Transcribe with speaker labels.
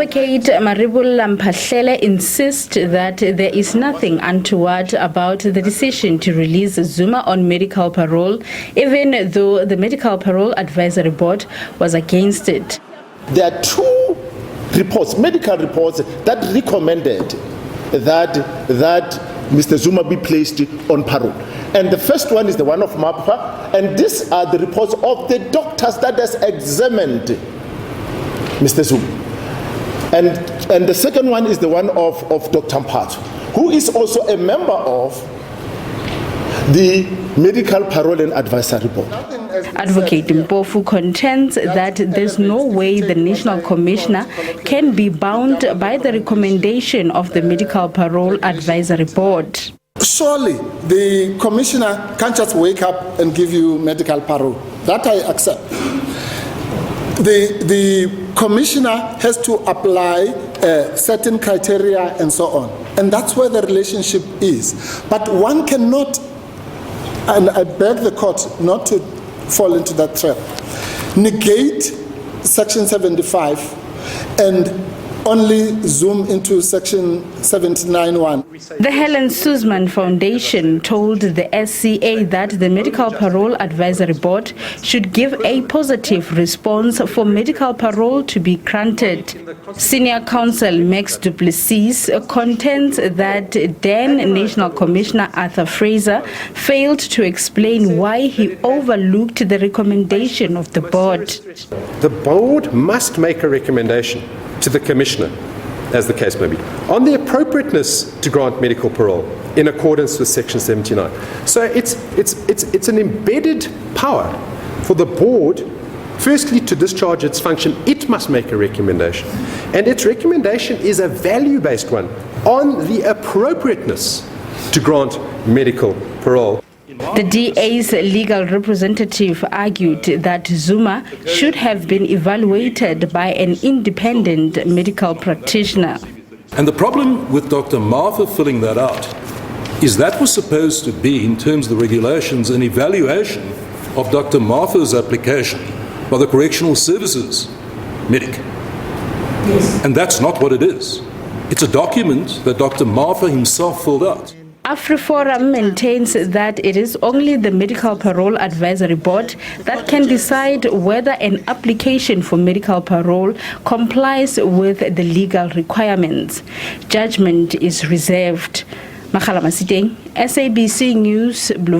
Speaker 1: Advocate Maribula Mphahlele insists that there is nothing untoward about the decision to release Zuma on medical parole, even though the Medical Parole Advisory Board was against it.
Speaker 2: There are two reports, medical reports, that recommended that Mr. Zuma be placed on parole. And the first one is the one of MAPA, and these are the reports of the doctors that has examined Mr. Zuma. And the second one is the one of Dr. Mphahlele, who is also a member of the Medical Parole and Advisory Board.
Speaker 1: Advocate Mpofu contends that there's no way the National Commissioner can be bound by the recommendation of the Medical Parole Advisory Board.
Speaker 3: Surely the Commissioner can't just wake up and give you medical parole. That I accept. The Commissioner has to apply certain criteria and so on. And that's where the relationship is. But one cannot, and I beg the court not to fall into that trap, negate Section 75 and only zoom into Section 79(1).
Speaker 1: The Helen Suzman Foundation told the SCA that the Medical Parole Advisory Board should give a positive response for medical parole to be granted. Senior Counsel Max du Plessis contends that then National Commissioner Arthur Fraser failed to explain why he overlooked the recommendation of the board.
Speaker 4: The board must make a recommendation to the Commissioner, as the case may be, on the appropriateness to grant medical parole in accordance with Section 79. So it's an embedded power for the board, firstly, to discharge its function. It must make a recommendation. And its recommendation is a value-based one on the appropriateness to grant medical parole.
Speaker 1: The DA's legal representative argued that Zuma should have been evaluated by an independent medical practitioner.
Speaker 5: And the problem with Dr. Mpofu filling that out is that was supposed to be, in terms of the regulations, an evaluation of Dr. Mpofu's application by the Correctional Services medic. Yes. And that's not what it is. It's a document that Dr. Mpofu himself filled out.
Speaker 1: AfriForum maintains that it is only the Medical Parole Advisory Board that can decide whether an application for medical parole complies with the legal requirements. Judgment is reserved. Makhala Masiteng, SABC News, Bloemfontein.